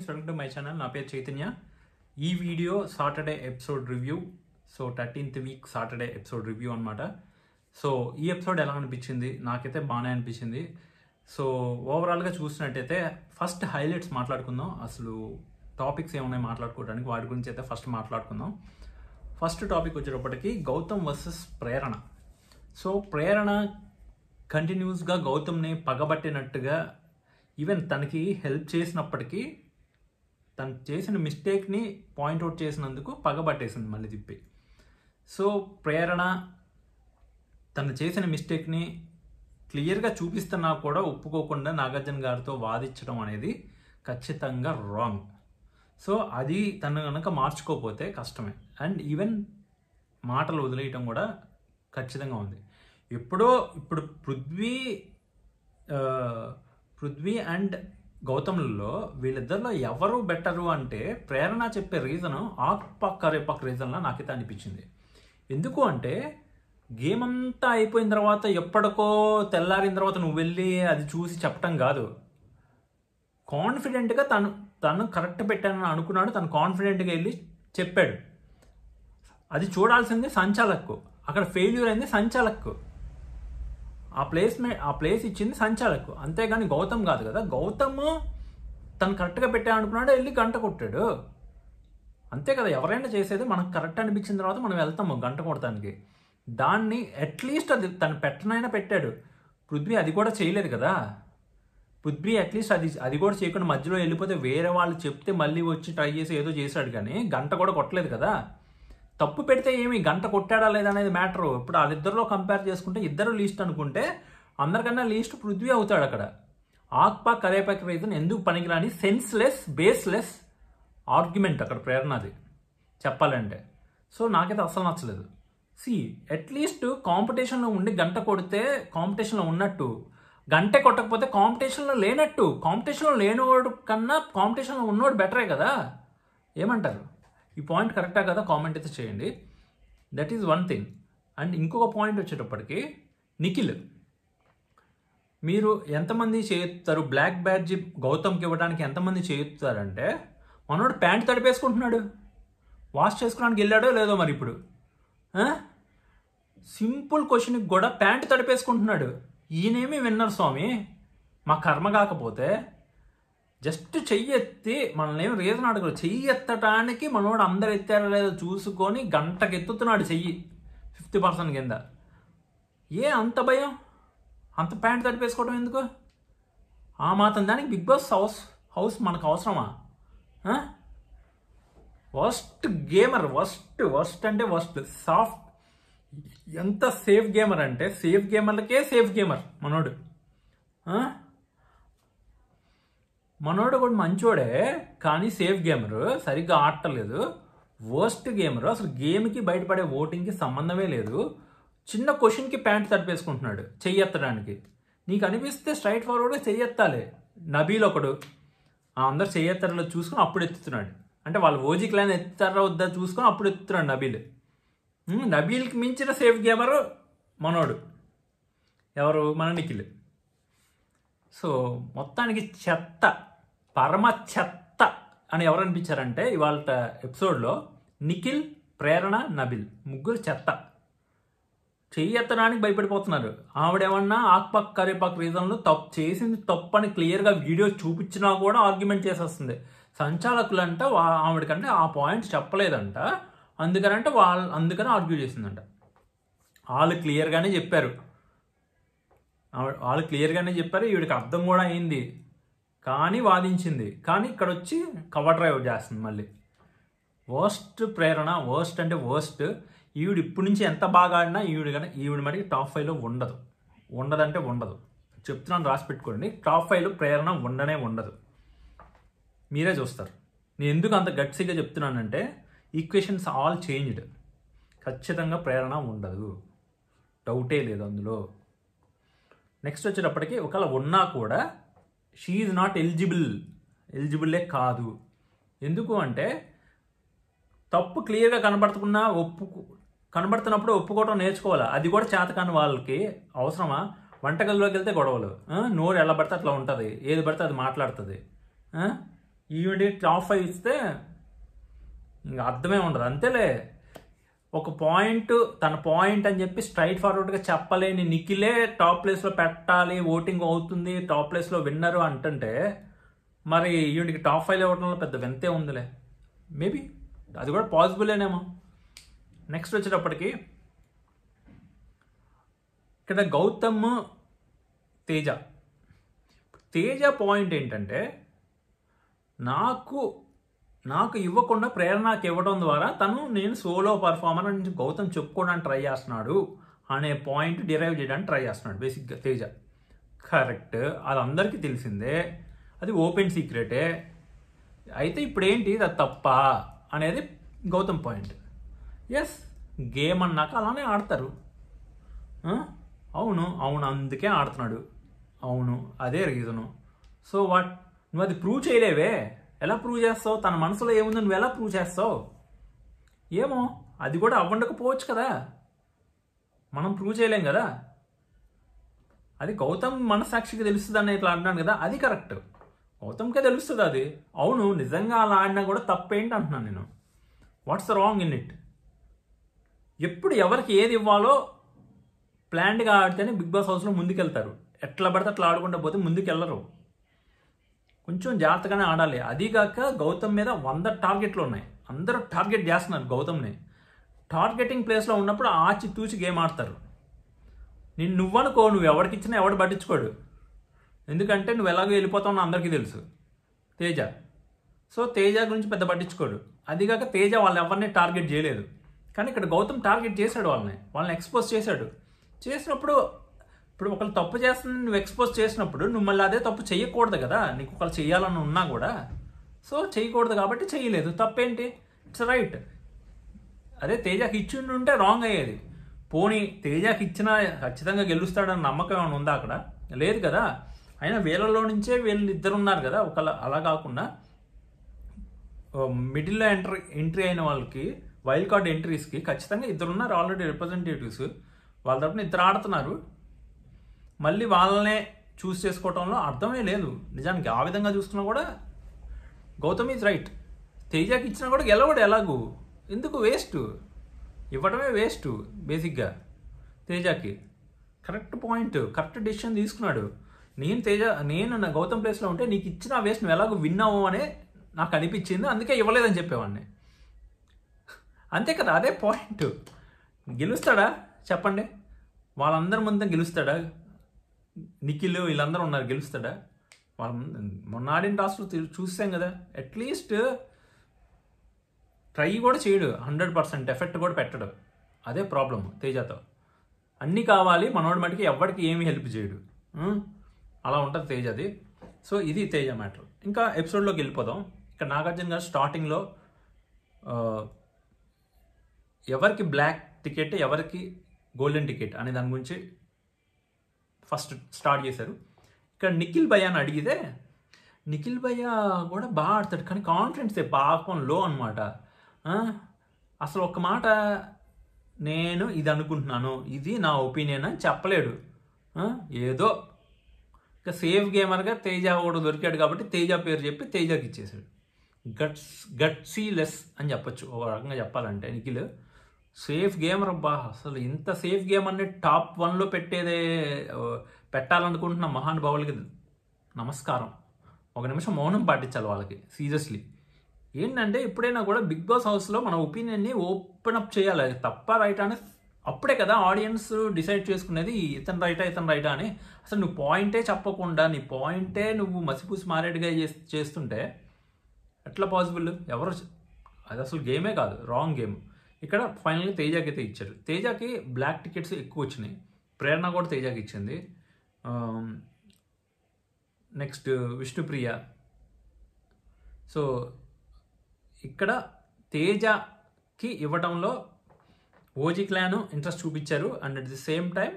Welcome to my channel. నా పేరు చైతన్య. ఈ video Saturday episode review. So 13th week Saturday episode review అనమాట. So ఈ ఎపిసోడ్ ఎలా అనిపించింది? నాకైతే బాగానే అనిపించింది. సో ఓవరాల్గా చూసినట్టయితే ఫస్ట్ హైలైట్స్ మాట్లాడుకుందాం. అసలు టాపిక్స్ ఏమున్నాయి మాట్లాడుకోవడానికి, వాటి గురించి అయితే ఫస్ట్ మాట్లాడుకుందాం. ఫస్ట్ టాపిక్ వచ్చేటప్పటికి గౌతమ్ వర్సెస్ ప్రేరణ. సో ప్రేరణ కంటిన్యూస్గా గౌతమ్ని పగబట్టినట్టుగా, ఈవెన్ తనకి హెల్ప్ చేసినప్పటికీ తను చేసిన మిస్టేక్ని పాయింట్అవుట్ చేసినందుకు పగబట్టేసింది మళ్ళీ తిప్పి. సో ప్రేరణ తను చేసిన మిస్టేక్ని క్లియర్గా చూపిస్తున్నా కూడా ఒప్పుకోకుండా నాగార్జున గారితో వాదించడం అనేది ఖచ్చితంగా రాంగ్. సో అది తను కనుక మార్చుకోకపోతే కష్టమే. అండ్ ఈవెన్ మాటలు వదిలేయటం కూడా ఖచ్చితంగా ఉంది. ఇప్పుడు పృథ్వీ అండ్ గౌతమ్లలో వీళ్ళిద్దరిలో ఎవరు బెటరు అంటే ప్రేరణ చెప్పే రీజను కరేపాక్ రీజన్లా నాకైతే అనిపించింది. ఎందుకు అంటే గేమ్ అంతా అయిపోయిన తర్వాత ఎప్పటికో తెల్లారిన తర్వాత నువ్వు వెళ్ళి అది చూసి చెప్పటం కాదు. కాన్ఫిడెంట్గా తను కరెక్ట్ పెట్టానని అనుకున్నాడు. తను కాన్ఫిడెంట్గా వెళ్ళి చెప్పాడు. అది చూడాల్సింది సంచాలక్కు. అక్కడ ఫెయిల్యూర్ అయింది సంచాలక్కు. ఆ ప్లేస్ ఇచ్చింది సంచాలకు, అంతేగాని గౌతమ్ కాదు కదా. గౌతమ్ తను కరెక్ట్గా పెట్టాలనుకున్నాడు, వెళ్ళి గంట కొట్టాడు, అంతే కదా. ఎవరైనా చేసేది మనకు కరెక్ట్ అనిపించిన తర్వాత మనం వెళ్తాము గంట కొడటానికి. దాన్ని అట్లీస్ట్ అది తను పెట్టనైనా పెట్టాడు. పృథ్వీ అది కూడా చేయలేదు కదా. పృథ్వీ అట్లీస్ట్ అది కూడా చేయకుండా మధ్యలో వెళ్ళిపోతే వేరే వాళ్ళు చెప్తే మళ్ళీ వచ్చి ట్రై చేసి ఏదో చేశాడు, కానీ గంట కూడా కొట్టలేదు కదా. తప్పు పెడితే ఏమి గంట కొట్టాడా లేదా అనేది మ్యాటరు. ఇప్పుడు వాళ్ళిద్దరిలో కంపేర్ చేసుకుంటే ఇద్దరు లీస్ట్ అనుకుంటే అందరికన్నా లీస్ట్ పృథ్వీ అవుతాడు. అక్కడ కరేపాక్ రీజన్ ఎందుకు పనికిరాని సెన్స్లెస్ బేస్లెస్ ఆర్గ్యుమెంట్ అక్కడ ప్రేరణది చెప్పాలంటే. సో నాకైతే అసలు నచ్చలేదు. అట్లీస్ట్ కాంపిటీషన్లో ఉండి గంట కొడితే కాంపిటీషన్లో ఉన్నట్టు, గంటే కొట్టకపోతే కాంపిటీషన్లో లేనట్టు. కాంపిటీషన్లో లేనివాడు కన్నా కాంపిటీషన్లో ఉన్నవాడు బెటరే కదా. ఏమంటారు? ఈ పాయింట్ కరెక్టా కదా? కామెంట్ అయితే చేయండి. That is one thing. And ఇంకొక పాయింట్ వచ్చేటప్పటికి నిఖిల్, మీరు ఎంతమంది చేస్తారు బ్లాక్ బ్యాడ్జ్ గౌతమ్కి ఇవ్వడానికి? ఎంతమంది చేస్తారంటే మనోడు ప్యాంట్ తడిపేసుకుంటున్నాడు. వాష్ చేసుకోవడానికి వెళ్ళాడో లేదో మరి. ఇప్పుడు సింపుల్ క్వశ్చన్కి కూడా ప్యాంట్ తడిపేసుకుంటున్నాడు. ఈయనేమి విన్నర్ స్వామి. మా కర్మ కాకపోతే జస్ట్ చెయ్యి ఎత్తి మనల్ని ఏం రీజన్ అడగరు. చెయ్యి ఎత్తడానికి మనోడు అందరు ఎత్తారో లేదో చూసుకొని గంటకి ఎత్తుతున్నాడు చెయ్యి 50% కింద. అంత భయం? అంత ప్యాంట్ తడిపేసుకోవడం ఎందుకు? ఆ మాత్రం దానికి బిగ్ బాస్ హౌస్ మనకు అవసరమా? వర్స్ట్ గేమర్, వర్స్ట్ అంటే వర్స్ట్. సాఫ్ట్ ఎంత సేఫ్ గేమర్ అంటే సేఫ్ గేమర్లకే సేఫ్ గేమర్ మనోడు. మనోడు కూడా మంచోడే, కానీ సేఫ్ గేమరు, సరిగ్గా ఆడటలేదు. Worst gamer. అసలు గేమ్కి బయటపడే ఓటింగ్కి సంబంధమే లేదు. చిన్న క్వశ్చన్కి ప్యాంట్ తడిపేసుకుంటున్నాడు చెయ్యెత్తడానికి. నీకు అనిపిస్తే స్ట్రైట్ ఫార్వర్డ్గా చెయ్యెత్తాలి. నబీల్ ఒకడు అందరు చెయ్యెత్తరలో చూసుకొని అప్పుడు ఎత్తుతున్నాడు. అంటే వాళ్ళు ఓజీ క్లాన్ ఎత్తారా వద్దా చూసుకొని అప్పుడు ఎత్తుతున్నాడు నబీల్. నబీల్కి మించిన సేఫ్ గేమరు మనోడు. ఎవరు? మన నిఖిల్. సో మొత్తానికి చెత్త, పరమ చెత్త అని ఎవరు అనిపించారంటే ఇవాళ ఎపిసోడ్లో నిఖిల్, ప్రేరణ, నబిల్ ముగ్గురు చెత్త. చెయ్యెత్తడానికి భయపడిపోతున్నారు. ఆవిడేమన్నా కరేపాక్ రీజన్లో చేసింది తప్పని క్లియర్గా వీడియో చూపించినా కూడా ఆర్గ్యుమెంట్ చేసేస్తుంది. సంచాలకులంట ఆవిడకంటే ఆ పాయింట్స్ చెప్పలేదంట, అందుకని ఆర్గ్యూ చేసిందంట. వాళ్ళు క్లియర్గానే చెప్పారు. ఈవిడికి అర్థం కూడా అయింది, కానీ వాదించింది. కానీ ఇక్కడ వచ్చి కవర్ డ్రైవ్ చేస్తుంది మళ్ళీ. వర్స్ట్ ప్రేరణ, వర్స్ట్ అంటే వర్స్ట్. ఈవిడ ఇప్పటి నుంచి ఎంత బాగా ఆడినా ఈవిడ మటుకు టాప్ 5లో ఉండదంటే ఉండదు. చెప్తున్నాను, రాసి పెట్టుకోండి. టాప్ 5లో ప్రేరణ ఉండదు. మీరే చూస్తారు. నేను ఎందుకు అంత గట్సిగా చెప్తున్నానంటే ఈక్వేషన్స్ ఆల్ చేంజ్డ్. ఖచ్చితంగా ప్రేరణ ఉండదు, డౌటే లేదు అందులో. నెక్స్ట్ వచ్చేటప్పటికి ఒకవేళ ఉన్నా కూడా షీ ఈజ్ నాట్ ఎలిజిబుల్లే కాదు. ఎందుకు అంటే తప్పు క్లియర్గా కనబడుతున్నప్పుడు ఒప్పుకోవడం నేర్చుకోవాలి. అది కూడా చేతకాని వాళ్ళకి అవసరమా? వంటగదిలోకి వెళ్తే గొడవలు, నోరు ఎలా పడితే అట్లా ఉంటుంది, ఏది పడితే అది మాట్లాడుతుంది. ఈవిడికి టాప్ 5 ఇస్తే ఇంకా అర్థమే ఉండదు. అంతేలే, ఒక పాయింట్ తన పాయింట్ అని చెప్పి స్ట్రైట్ ఫార్వర్డ్గా చెప్పలేని నిఖిలే టాప్ ప్లేస్లో పెట్టాలి, ఓటింగ్ అవుతుంది, టాప్ ప్లేస్లో విన్నరు అంటుంటే మరి ఈవిడికి టాప్ 5 ఇవ్వడంలో పెద్ద వింతే ఉందిలే. మేబీ అది కూడా పాసిబులేనేమో. నెక్స్ట్ వచ్చేటప్పటికి ఇక్కడ గౌతమ్ తేజ. తేజ పాయింట్ ఏంటంటే నాకు ఇవ్వకుండా ప్రేరణకి ఇవ్వడం ద్వారా నేను సోలో పర్ఫార్మర్ అని గౌతమ్ చెప్పుకోవడానికి ట్రై చేస్తున్నాడు అనే పాయింట్ డిరైవ్ చేయడానికి ట్రై చేస్తున్నాడు బేసిక్గా తేజ. కరెక్ట్, అది అందరికీ తెలిసిందే, అది ఓపెన్ సీక్రెటే. అయితే ఇప్పుడు ఏంటి, అది తప్ప అనేది గౌతమ్ పాయింట్. ఎస్, గేమ్ అన్నాక అలానే ఆడతారు. అవును అందుకే ఆడుతున్నాడు, అవును అదే రీజను. సో వాట్, నువ్వు అది ప్రూవ్ చేయలేవే, ఎలా ప్రూవ్ చేస్తావు? తన మనసులో ఏముందో నువ్వు ఎలా ప్రూవ్ చేస్తావు? ఏమో, అది కూడా అవ్వకపోవచ్చు కదా, మనం ప్రూవ్ చేయలేం కదా. అది గౌతమ్ మనసాక్షికి తెలుస్తుంది అని ఇట్లా అంటున్నాను కదా, అది కరెక్ట్, గౌతమ్కే తెలుస్తుంది అది. అవును, నిజంగా అలా ఆడినా కూడా తప్పేంటి అంటున్నాను నేను. What's the wrong in it? ఎప్పుడు ఎవరికి ఏది ఇవ్వాలో ప్లాన్డ్గా ఆడితేనే బిగ్ బాస్ హౌస్లో ముందుకెళ్తారు. ఎట్లా పడితే అట్లా ఆడుకుంటూ పోతే ముందుకెళ్ళరు. కొంచెం జాగ్రత్తగానే ఆడాలి. అదీగాక గౌతమ్ మీద 100 టార్గెట్లు ఉన్నాయి, అందరూ టార్గెట్ చేస్తున్నారు గౌతమ్ని. టార్గెటింగ్ ప్లేస్లో ఉన్నప్పుడు ఆచి తూచి గేమ్ ఆడతారు. నువ్వనుకో, నువ్వు ఎవరికి ఇచ్చినా ఎవడు పట్టించుకోడు, ఎందుకంటే నువ్వు ఎలాగో వెళ్ళిపోతావు అందరికీ తెలుసు తేజ. సో తేజ గురించి పెద్ద పట్టించుకోడు. అదిగాక తేజ వాళ్ళని ఎవరిని టార్గెట్ చేయలేదు, కానీ ఇక్కడ గౌతమ్ టార్గెట్ చేశాడు, వాళ్ళని ఎక్స్పోజ్ చేశాడు. చేసినప్పుడు ఇప్పుడు ఒకళ్ళు తప్పు చేస్తుంది నువ్వు ఎక్స్పోజ్ చేసినప్పుడు నువ్వు మళ్ళీ అదే తప్పు చేయకూడదు కదా, నీకు ఒకళ్ళు చేయాలని ఉన్నా కూడా. సో చేయకూడదు కాబట్టి చేయలేదు, తప్పేంటి, ఇట్స్ రైట్. అదే తేజకి ఇచ్చి ఉంటే రాంగ్ అయ్యేది. పోనీ తేజకి ఇచ్చినా ఖచ్చితంగా గెలుస్తాడని నమ్మకం ఏమైనా ఉందా అక్కడ? లేదు కదా. అయినా వీళ్ళలో నుంచే వీళ్ళు ఇద్దరు ఉన్నారు కదా, ఒకళ్ళ అలా కాకుండా మిడిల్లో ఎంట్రీ అయిన వాళ్ళకి, వైల్డ్ కార్డ్ ఎంట్రీస్కి ఖచ్చితంగా ఇద్దరు ఉన్నారు ఆల్రెడీ రిప్రజెంటేటివ్స్. వాళ్ళ తరపున ఇద్దరు ఆడుతున్నారు, మళ్ళీ వాళ్ళనే చూస్ చేసుకోవటంలో అర్థమే లేదు నిజానికి. ఆ విధంగా చూసుకున్నా కూడా గౌతమ్ ఈజ్ రైట్. తేజకి ఇచ్చినా కూడా గెలవడు ఎలాగూ, ఎందుకు, వేస్ట్, ఇవ్వడమే వేస్ట్ బేసిక్గా. తేజకి కరెక్ట్ పాయింట్, కరెక్ట్ డెసిషన్ తీసుకున్నాడు. నేను నా గౌతమ్ ప్లేస్లో ఉంటే నీకు ఇచ్చిన వేస్ట్ నువ్వు ఎలాగో విన్నావు అనే నాకు అనిపించింది, అందుకే ఇవ్వలేదని చెప్పేవాడిని. అంతే కదా, అదే పాయింట్. గెలుస్తాడా చెప్పండి? వాళ్ళందరి ముందు గెలుస్తాడా? నిఖిల్ వీళ్ళందరూ ఉన్నారు, గెలుస్తాడా? వాళ్ళ మొన్న ఆడిన టాస్క్లు చూసాం కదా, అట్లీస్ట్ ట్రై కూడా చేయడు, 100% ఎఫెక్ట్ కూడా పెట్టడు. అదే ప్రాబ్లం తేజతో. అన్నీ కావాలి మనోడి మటుకి, ఎవరికి ఏమి హెల్ప్ చేయడు, అలా ఉంటుంది తేజది. సో ఇది తేజ మ్యాటర్. ఇంకా ఎపిసోడ్లోకి వెళ్ళిపోదాం. ఇక్కడ నాగార్జున గారు స్టార్టింగ్లో ఎవరికి బ్లాక్ టికెట్ ఎవరికి గోల్డెన్ టికెట్ అనే దాని గురించి ఫస్ట్ స్టార్ట్ చేశారు. ఇక్కడ నిఖిల్ భయ్య అని అడిగితే, నిఖిల్ భయ్య కూడా బాగా ఆడతాడు కానీ కాన్ఫిడెన్స్ పాపం లో అనమాట. అసలు ఒక మాట నేను ఇది అనుకుంటున్నాను, ఇది నా ఒపీనియన్ అని చెప్పలేడు. ఏదో ఇక సేఫ్ గేమర్గా తేజ కూడా దొరికాడు కాబట్టి తేజ పేరు చెప్పి తేజకి ఇచ్చేసాడు. గట్సీ లెస్ అని చెప్పచ్చు ఒక రకంగా చెప్పాలంటే. నిఖిల్ సేఫ్ గేమర్ అబ్బా, అసలు ఇంత సేఫ్ గేమ్ అనే టాప్ 1లో పెట్టాలనుకుంటున్న మహానుభావులకి నమస్కారం. ఒక నిమిషం మౌనం పాటించాలి వాళ్ళకి, సీరియస్లీ. ఏంటంటే ఎప్పుడైనా కూడా బిగ్ బాస్ హౌస్లో మన ఒపీనియన్ని ఓపెన్ అప్ చేయాలి. అది తప్ప రైట్ అని అప్పుడే కదా ఆడియన్స్ డిసైడ్ చేసుకునేది, ఇతను రైటా అని. అసలు నువ్వు పాయింటే చెప్పకుండా నీ పాయింటే నువ్వు మసిపూసి మారేడుగా చేస్తుంటే ఎట్లా పాసిబుల్? ఎవరు, అది అసలు గేమే కాదు, రాంగ్ గేమ్. ఇక్కడ ఫైనల్గా తేజకి అయితే ఇచ్చారు. తేజకి బ్లాక్ టికెట్స్ ఎక్కువ వచ్చినాయి, ప్రేరణ కూడా తేజకి ఇచ్చింది. నెక్స్ట్ విష్ణుప్రియ. సో ఇక్కడ తేజకి ఇవ్వడంలో ఓజీ క్లాన్ ఇంట్రెస్ట్ చూపించారు, and at the same time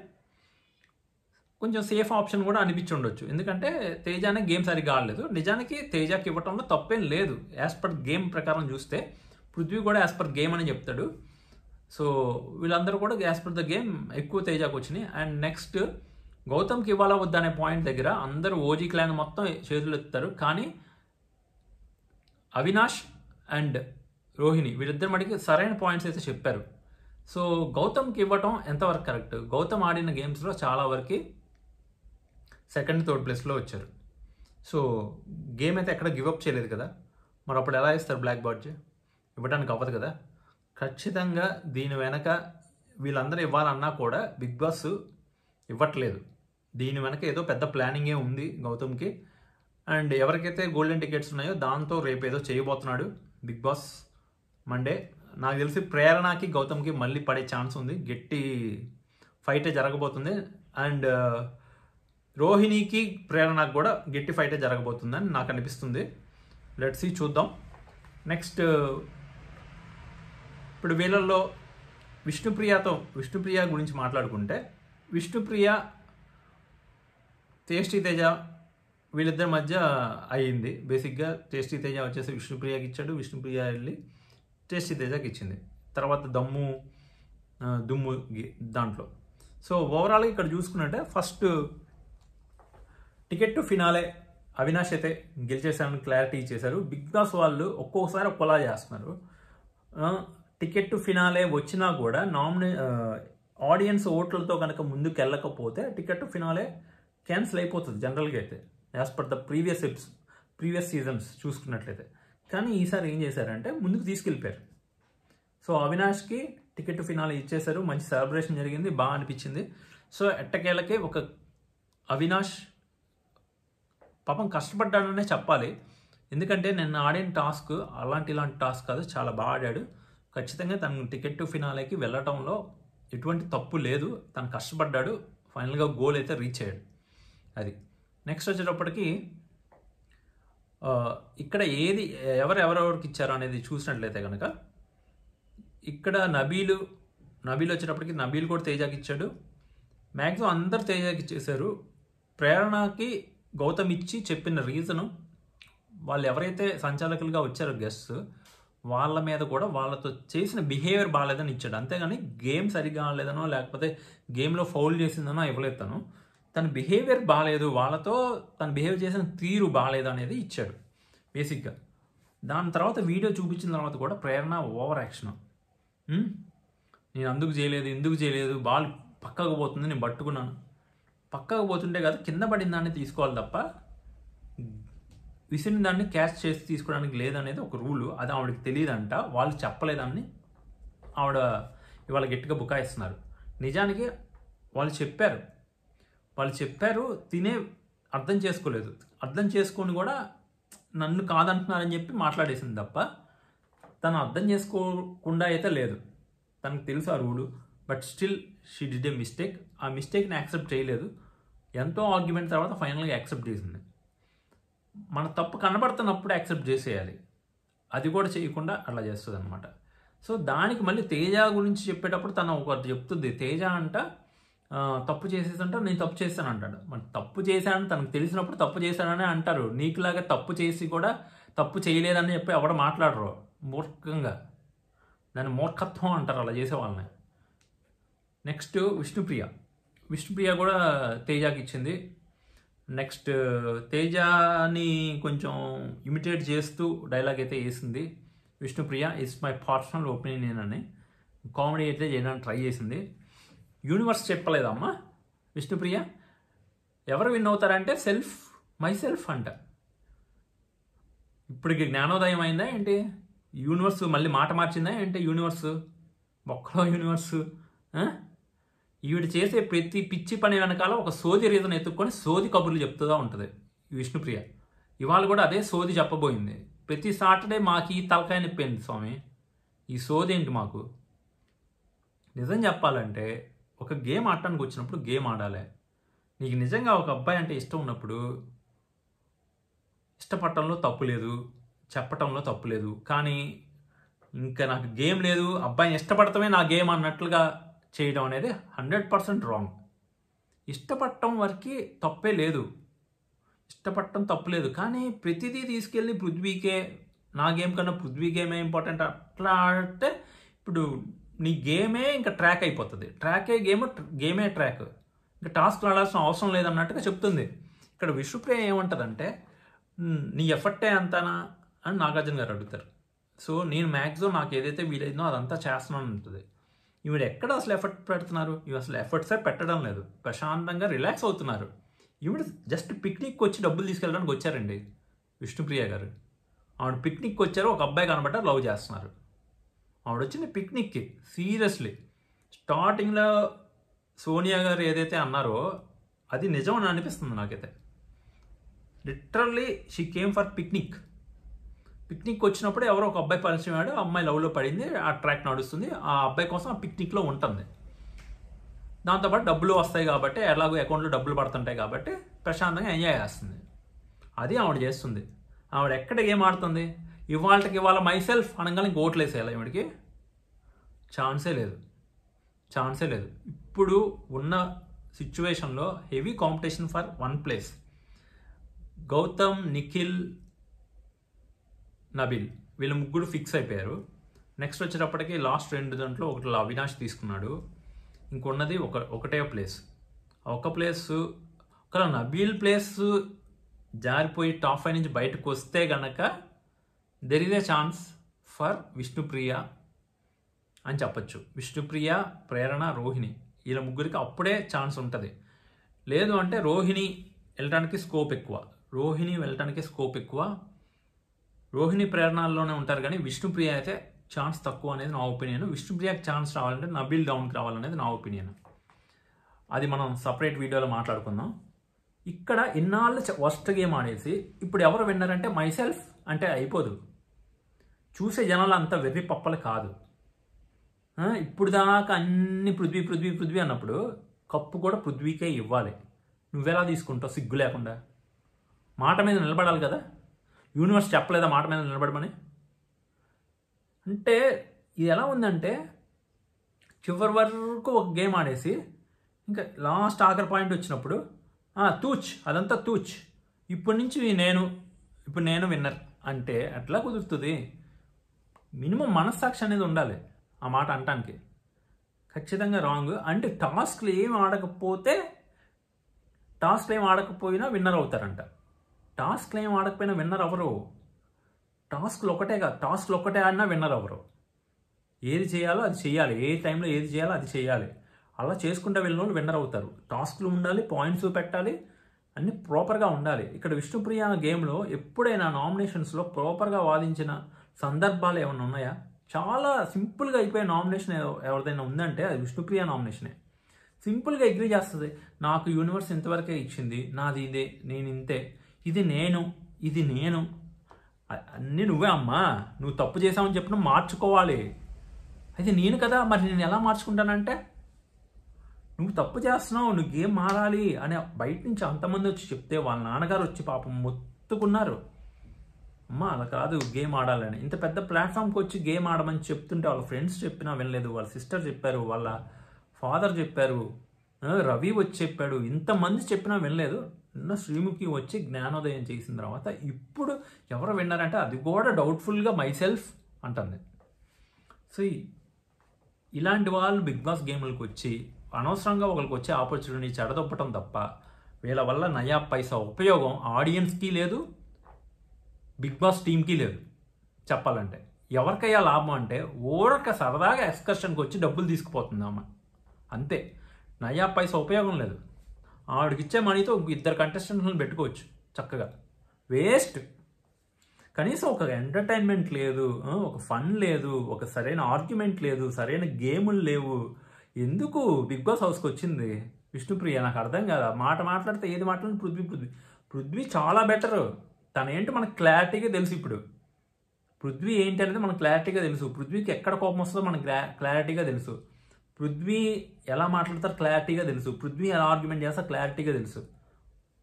కొంచెం సేఫ్ ఆప్షన్ కూడా అనిపించి ఉండొచ్చు. ఎందుకంటే తేజానే గేమ్ సరిగ్గా ఆడలేదు. నిజానికి తేజకి ఇవ్వడంలో తప్పేం లేదు, యాజ్ పర్ గేమ్ ప్రకారం చూస్తే. పృథ్వీ కూడా యాజ్ పర్ గేమ్ అని చెప్తాడు. సో వీళ్ళందరూ కూడా యాజ్ పర్ ద గేమ్ ఎక్కువ తేజకు వచ్చినాయి. అండ్ నెక్స్ట్ గౌతమ్కి ఇవ్వాలా వద్దనే పాయింట్ దగ్గర అందరూ ఓజీ క్లాన్ మొత్తం చేతులు ఎత్తుతారు, కానీ అవినాష్ అండ్ రోహిణి వీళ్ళిద్దరి మటుకి సరైన పాయింట్స్ అయితే చెప్పారు. సో గౌతమ్కి ఇవ్వటం ఎంతవరకు కరెక్ట్? గౌతమ్ ఆడిన గేమ్స్లో చాలా వరకు సెకండ్ థర్డ్ ప్లేస్లో వచ్చారు. సో గేమ్ అయితే ఎక్కడ గివప్ చేయలేదు కదా, మరి అప్పుడు ఎలా ఇస్తారు బ్లాక్ బాడ్జ్? ఇవ్వడానికి అవ్వదు కదా. ఖచ్చితంగా దీని వెనక వీళ్ళందరూ ఇవ్వాలన్నా కూడా బిగ్ బాస్ ఇవ్వట్లేదు. దీని వెనక ఏదో పెద్ద ప్లానింగే ఉంది గౌతమ్కి. అండ్ ఎవరికైతే గోల్డెన్ టికెట్స్ ఉన్నాయో దాంతో రేపు ఏదో చేయబోతున్నాడు బిగ్ బాస్ మండే. నాకు తెలిసి ప్రేరణకి గౌతమ్కి మళ్ళీ పడే ఛాన్స్ ఉంది, గట్టి ఫైటే జరగబోతుంది. అండ్ రోహిణికి ప్రేరణకు కూడా గట్టి ఫైటే జరగబోతుందని నాకు అనిపిస్తుంది. లెట్స్ సీ, చూద్దాం. నెక్స్ట్ ఇప్పుడు వీళ్ళల్లో విష్ణుప్రియ గురించి మాట్లాడుకుంటే, విష్ణుప్రియ టేస్టీ తేజ వీళ్ళిద్దరి మధ్య అయ్యింది. బేసిక్గా టేస్టీ తేజ వచ్చేసి విష్ణుప్రియకి ఇచ్చాడు, విష్ణుప్రియ వెళ్ళి టేస్టీ తేజకి ఇచ్చింది. తర్వాత దుమ్ము దాంట్లో. సో ఓవరాల్గా ఇక్కడ చూసుకున్నట్టే first ticket to finale Avinash అయితే గెలిచేసారని క్లారిటీ ఇచ్చేశారు. బిగ్ బాస్ వాళ్ళు ఒక్కొక్కసారి ఒక్కోలా చేస్తున్నారు. టికెట్ టు ఫినాలే వచ్చినా కూడా ఆడియన్స్ ఓట్లతో కనుక ముందుకు వెళ్ళకపోతే టికెట్ టు ఫినాలే క్యాన్సిల్ అయిపోతుంది జనరల్గా అయితే, as per the previous seasons చూసుకున్నట్లయితే. కానీ ఈసారి ఏం చేశారంటే ముందుకు తీసుకెళ్ళిపోయారు. సో అవినాష్కి టికెట్ టు ఫినాలే ఇచ్చేశారు. మంచి సెలబ్రేషన్ జరిగింది, బాగా అనిపించింది. సో ఎట్టకేళ్ళకే ఒక అవినాష్ పాపం కష్టపడ్డాడనే చెప్పాలి. ఎందుకంటే నిన్న ఆడిన టాస్క్ ఇలాంటి టాస్క్ కాదు, చాలా బాగా ఆడాడు. ఖచ్చితంగా తను టికెట్ టు ఫినాలేకి వెళ్ళటంలో ఎటువంటి తప్పు లేదు. తను కష్టపడ్డాడు, ఫైనల్గా గోల్ అయితే రీచ్ అయ్యాడు. అది నెక్స్ట్ వచ్చేటప్పటికి ఇక్కడ ఎవరెవరికి ఇచ్చారు అనేది చూసినట్లయితే కనుక, ఇక్కడ నబీల్ వచ్చేటప్పటికి నబీల్ కూడా తేజాకి ఇచ్చాడు. మ్యాక్సిమం అందరు తేజాకి ఇచ్చేశారు. ప్రేరణకి గౌతమ్ ఇచ్చి చెప్పిన రీజను, వాళ్ళు ఎవరైతే సంచాలకులుగా వచ్చారో గెస్ట్స్ వాళ్ళ మీద కూడా వాళ్ళతో చేసిన బిహేవియర్ బాగాలేదని ఇచ్చాడు. అంతేగాని గేమ్ సరిగ్గా ఆడలేదనో లేకపోతే గేమ్లో ఫౌల్ చేసిందనో ఇవ్వలేదు. తన బిహేవియర్ బాగాలేదు, వాళ్ళతో తను బిహేవ్ చేసిన తీరు బాగాలేదు అనేది ఇచ్చాడు బేసిక్గా. దాని తర్వాత వీడియో చూపించిన తర్వాత కూడా ప్రేరణ ఓవర్ యాక్షన్, నేను అందుకు చేయలేదు, ఎందుకు చేయలేదు, బాల్ పక్కకు పోతుంది, నేను పట్టుకున్నాను. పక్కకు పోతుంటే కాదు, కింద పడిన దాన్ని తీసుకోవాలి తప్ప విసిరిన దాన్ని క్యాచ్ చేసి తీసుకోవడానికి లేదనేది ఒక రూలు. అది ఆవిడకి తెలియదంట, వాళ్ళు చెప్పలేదని ఆవిడ ఇవాళ గట్టిగా బుకాయిస్తున్నారు. నిజానికి వాళ్ళు చెప్పారు, తినే అర్థం చేసుకోలేదు. అర్థం చేసుకొని కూడా నన్ను కాదంటున్నారని చెప్పి మాట్లాడేసింది తప్ప తను అర్థం చేసుకోకుండా అయితే లేదు. తనకు తెలుసు ఆ rule, but still she did a mistake. ఆ మిస్టేక్ని యాక్సెప్ట్ చేయలేదు. ఎంతో ఆర్గ్యుమెంట్ తర్వాత ఫైనల్గా యాక్సెప్ట్ చేసింది. మన తప్పు కనబడుతున్నప్పుడు యాక్సెప్ట్ చేసేయాలి, అది కూడా చేయకుండా అట్లా చేస్తుంది అనమాట. సో దానికి మళ్ళీ తేజ గురించి చెప్పేటప్పుడు తను ఒకటి చెప్తుంది. తేజ అంట తప్పు చేసేసంట, నేను తప్పు చేశాను అంటాడు. మరి తప్పు చేశాను తనకు తెలిసినప్పుడు తప్పు చేశానని అంటారు. నీకులాగా తప్పు చేసి కూడా తప్పు చేయలేదని చెప్పి ఎవడ మాట్లాడరు మూర్ఖంగా. దాన్ని మూర్ఖత్వం అంటారు అలా చేసే వాళ్ళని. నెక్స్ట్ విష్ణుప్రియ కూడా తేజకి ఇచ్చింది. నెక్స్ట్ తేజని కొంచెం ఇమిటేట్ చేస్తూ డైలాగ్ అయితే వేసింది Vishnupriya. It's my personal opinion అని కామెడీ అయితే చేయడానికి ట్రై చేసింది. యూనివర్స్ చెప్పలేదమ్మా విష్ణుప్రియ. ఎవరు విన్ అవుతారంటే మై సెల్ఫ్ అంట. ఇప్పటికి జ్ఞానోదయం అయిందా ఏంటి? యూనివర్స్ మళ్ళీ మాట మార్చిందా ఏంటి? ఒక్కలో యూనివర్స్. ఈవిడ చేసే ప్రతి పిచ్చి పని వెనకాల ఒక సోది రీజన్ ఎత్తుక్కొని సోది కబుర్లు చెప్తూదా ఉంటుంది విష్ణుప్రియ. ఇవాళ కూడా అదే సోది చెప్పబోయింది. ప్రతి సాటర్డే మాకు ఈ తలకాయ నొప్పింది స్వామి, ఈ సోది ఏంటి మాకు? నిజం చెప్పాలంటే ఒక గేమ్ ఆడటానికి వచ్చినప్పుడు గేమ్ ఆడాలి. నీకు నిజంగా ఒక అబ్బాయి అంటే ఇష్టం ఉన్నప్పుడు ఇష్టపడటంలో తప్పు లేదు, చెప్పటంలో తప్పు లేదు. కానీ ఇంకా నాకు గేమ్ లేదు, అబ్బాయిని ఇష్టపడటమే నా గేమ్ అన్నట్లుగా చేయడం అనేది 100% రాంగ్. ఇష్టపడటం వరకు తప్పే లేదు, ఇష్టపడటం తప్పులేదు. కానీ ప్రతిదీ తీసుకెళ్ళి పృథ్వీకే, నా గేమ్ కన్నా పృథ్వీ గేమే ఇంపార్టెంట్ అట్లా ఆడితే ఇప్పుడు నీ గేమే ఇంకా ట్రాక్ అయిపోతుంది. ట్రాకే గేమే ట్రాక్, ఇంకా టాస్క్లు ఆడాల్సిన అవసరం లేదన్నట్టుగా చెప్తుంది. ఇక్కడ విష్ణుప్రియ ఏమంటుందంటే నీ ఎఫర్టే అంతానా, అని నాగార్జున గారు అడుగుతారు. సో నేను మ్యాక్సిమం నాకు ఏదైతే వీలైందో అదంతా చేస్తున్నాను ఉంటుంది. ఈవిడ ఎక్కడ అసలు ఎఫర్ట్ పెడుతున్నారు? ఇవి అసలు ఎఫర్ట్సే పెట్టడం లేదు. ప్రశాంతంగా రిలాక్స్ అవుతున్నారు. ఈవిడ జస్ట్ పిక్నిక్ వచ్చి డబ్బులు తీసుకెళ్ళడానికి వచ్చారండి విష్ణుప్రియ గారు. ఆవిడ పిక్నిక్ వచ్చారు, ఒక అబ్బాయి కనబడ్డ లవ్ చేస్తున్నారు. ఆవిడ వచ్చింది పిక్నిక్కి. సీరియస్లీ స్టార్టింగ్లో సోనియా గారు ఏదైతే అన్నారో అది నిజం అని అనిపిస్తుంది నాకైతే. Literally she came for picnic. Picnic వచ్చినప్పుడు ఎవరో ఒక అబ్బాయి పరిచయం అయ్యాడు, ఆ అమ్మాయి లవ్లో పడింది, ఆ ట్రాక్ నడుస్తుంది, ఆ అబ్బాయి కోసం ఆ పిక్నిక్లో ఉంటుంది. దాంతోపాటు డబ్బులు వస్తాయి కాబట్టి, ఎలాగో అకౌంట్లో డబ్బులు పడుతుంటాయి కాబట్టి ప్రశాంతంగా ఎంజాయ్ చేస్తుంది. అది ఆవిడ చేస్తుంది. ఆవిడ ఎక్కడ గేమ్ ఆడుతుంది? ఇవాళ మైసెల్ఫ్ అనగానే ఇంక ఓట్లు వేసేయాలి ఈవిడికి? ఛాన్సే లేదు. ఇప్పుడు ఉన్న సిచ్యువేషన్లో heavy competition for one place. Gautam, Nikhil, Nabeel వీళ్ళ ముగ్గురు ఫిక్స్ అయిపోయారు. నెక్స్ట్ వచ్చేటప్పటికి లాస్ట్ 2 దాంట్లో ఒకటి అవినాష్ తీసుకున్నాడు. ఇంకొన్నది ఒకటే ప్లేస్. ఒక ప్లేస్ ఒక నబీల్ ప్లేస్ జారిపోయి టాప్ 5 నుంచి బయటకు వస్తే గనక there is a chance for Vishnupriya అని చెప్పచ్చు. విష్ణుప్రియ, ప్రేరణ, రోహిణి వీళ్ళ ముగ్గురికి అప్పుడే ఛాన్స్ ఉంటుంది. లేదు అంటే రోహిణి వెళ్ళడానికి స్కోప్ ఎక్కువ. రోహిణి ప్రేరణలోనే ఉంటారు కానీ విష్ణుప్రియ అయితే ఛాన్స్ తక్కువ అనేది నా ఒపీనియన్. విష్ణుప్రియకి ఛాన్స్ రావాలంటే నబీల్ డౌన్కి రావాలనేది నా ఒపీనియన్. అది మనం సపరేట్ వీడియోలో మాట్లాడుకుందాం. ఇక్కడ ఇన్నాళ్ళు వర్స్ట్ గేమ్ ఆడేసి ఇప్పుడు ఎవరు విన్నారంటే మైసెల్ఫ్ అంటే అయిపోదు. చూసే జనాలు అంత వెర్రి పప్పలు కాదు. ఇప్పుడు దాకా అన్ని పృథ్వీ అన్నప్పుడు కప్పు కూడా పృథ్వీకే ఇవ్వాలి. నువ్వెలా తీసుకుంటావు సిగ్గు లేకుండా? మాట మీద నిలబడాలి కదా. యూనివర్స్ చెప్పలేదా మాట మీద నిలబడమని? అంటే ఇది ఎలా ఉందంటే చివరి వరకు ఒక గేమ్ ఆడేసి ఇంకా లాస్ట్ ఆఖరి పాయింట్ వచ్చినప్పుడు అదంతా తూచ్, ఇప్పుడు నేను విన్నర్ అంటే ఎట్లా కుదురుతుంది? మినిమం మనస్సాక్షి అనేది ఉండాలి ఆ మాట అనటానికి. ఖచ్చితంగా రాంగ్. అంటే టాస్క్లు ఏం ఆడకపోయినా విన్నర్ అవుతారంట. టాస్క్లు ఏం ఆడకపోయినా విన్నర్ అవ్వరు. టాస్క్లు ఒక్కటే ఆడినా విన్నర్ అవ్వరు. ఏది చేయాలో అది చేయాలి, ఏ టైంలో ఏది చేయాలో అది చేయాలి. అలా చేసుకుంటే వెళ్ళిన వాళ్ళు విన్నర్ అవుతారు. టాస్క్లు ఉండాలి, పాయింట్స్ పెట్టాలి, అన్నీ ప్రాపర్గా ఉండాలి. ఇక్కడ విష్ణుప్రియ గేమ్లో ఎప్పుడైనా నామినేషన్స్లో ప్రాపర్గా వాదించిన సందర్భాలు ఏమైనా ఉన్నాయా? చాలా సింపుల్గా అయిపోయే నామినేషన్ ఎవరిదైనా ఉందంటే అది విష్ణుప్రియ నామినేషనే. సింపుల్గా అగ్రీ చేస్తుంది. నాకు యూనివర్స్ ఇంతవరకే ఇచ్చింది, నాది ఇదే, నేను ఇంతే, ఇది నేను అన్నీ నువ్వే అమ్మా, నువ్వు తప్పు చేసావని చెప్పిన మార్చుకోవాలి. అయితే నేను కదా, మరి నేను ఎలా మార్చుకుంటానంటే నువ్వు తప్పు చేస్తున్నావు, నువ్వు గేమ్ మారాలి అని బయట నుంచి అంతమంది వచ్చి చెప్తే వాళ్ళ నాన్నగారు వచ్చి పాపం మొత్తుకున్నారు. అమ్మ అలా కాదు గేమ్ ఆడాలని. ఇంత పెద్ద ప్లాట్ఫామ్కి వచ్చి గేమ్ ఆడమని చెప్తుంటే వాళ్ళ ఫ్రెండ్స్ చెప్పినా వినలేదు, వాళ్ళ సిస్టర్ చెప్పారు, వాళ్ళ ఫాదర్ చెప్పారు, రవి వచ్చి చెప్పాడు, ఇంతమంది చెప్పినా వినలేదు. నిన్న శ్రీముఖి వచ్చి జ్ఞానోదయం చేసిన తర్వాత ఇప్పుడు ఎవరు విన్నారంటే అది కూడా డౌట్ఫుల్గా మైసెల్ఫ్ అంటుంది. సో ఇలాంటి వాళ్ళు బిగ్ బాస్ గేమ్లకు వచ్చి అనవసరంగా ఒకరికి వచ్చే ఆపర్చునిటీ చెడదొప్పటం తప్ప వీళ్ళ వల్ల నయా పైసా ఉపయోగం ఆడియన్స్కి లేదు, బిగ్ బాస్ టీంకి లేదు. చెప్పాలంటే ఎవరికయ్యా లాభం అంటే ఊరక సరదాగా ఎక్స్కర్షన్కి వచ్చి డబ్బులు తీసుకుపోతుంది అమ్మ, అంతే. నయా పైసా ఉపయోగం లేదు. ఆవిడకి ఇచ్చే మనీతో 2 కంటెస్టెంట్లను పెట్టుకోవచ్చు చక్కగా. వేస్ట్. కనీసం ఒక ఎంటర్టైన్మెంట్ లేదు, ఒక ఫన్ లేదు, ఒక సరైన ఆర్గ్యుమెంట్ లేదు, సరైన గేములు లేవు. ఎందుకు బిగ్ బాస్ హౌస్కి వచ్చింది విష్ణుప్రియ? నాకు అర్థం కాదు. మాట్లాడితే ఏది మాట్లాడిన పృథ్వీ చాలా బెటరు. తనేంటి మనకు క్లారిటీగా తెలుసు. ఇప్పుడు పృథ్వీ ఏంటి అనేది మనకు క్లారిటీగా తెలుసు. పృథ్వీకి ఎక్కడ కోపం వస్తుందో మనకు క్లారిటీగా తెలుసు. పృథ్వీ ఎలా మాట్లాడతారు క్లారిటీగా తెలుసు. పృథ్వీ ఎలా ఆర్గ్యుమెంట్ చేస్తారో క్లారిటీగా తెలుసు.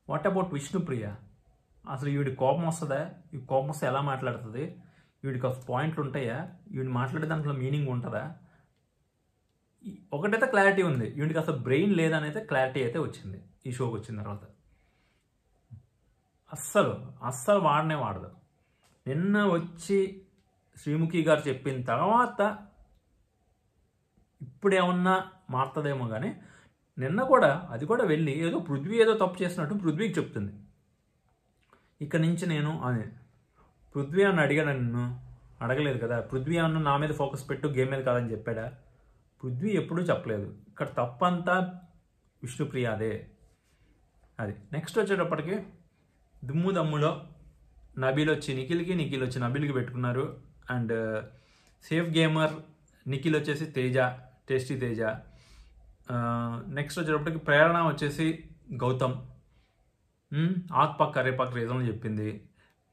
What about Vishnupriya? అసలు ఈవిడి కోపం వస్తుందా? ఈ కోపం వస్తే ఎలా మాట్లాడుతుంది? వీడికి పాయింట్లు ఉంటాయా? వీడిని మాట్లాడే దాంట్లో మీనింగ్ ఉంటుందా? ఒకటైతే క్లారిటీ ఉంది, వీడికి అసలు బ్రెయిన్ లేదనైతే క్లారిటీ అయితే వచ్చింది ఈ షోకి వచ్చిన తర్వాత. అస్సలు వాడదు. నిన్న వచ్చి శ్రీముఖి గారు చెప్పిన తర్వాత ఇప్పుడేమన్నా మారుతుందేమో కానీ నిన్న కూడా అది కూడా వెళ్ళి పృథ్వీ ఏదో తప్పు చేసినట్టు పృథ్వీకి చెప్తుంది. ఇక్కడ నుంచి నేను అని పృథ్వీ అన్న అడిగాడు నిన్ను, అడగలేదు కదా. పృథ్వీ అన్న నా మీద ఫోకస్ పెట్టు, గేమ్ మీద కాదని చెప్పాడా? పృథ్వీ ఎప్పుడూ చెప్పలేదు. ఇక్కడ తప్పంతా విష్ణుప్రియాదే. అది నెక్స్ట్ వచ్చేటప్పటికి దుమ్ము దమ్ములో నబీల్ వచ్చి నిఖిల్కి, నిఖిల్ వచ్చి నబీల్కి పెట్టుకున్నారు. అండ్ సేఫ్ గేమర్ నిఖిల్ వచ్చేసి తేజ, టేస్టీ తేజ. నెక్స్ట్ వచ్చేటప్పటికి ప్రేరణ వచ్చేసి గౌతమ్. ఆక్పాక్ అరేపాక్ రీజన్ చెప్పింది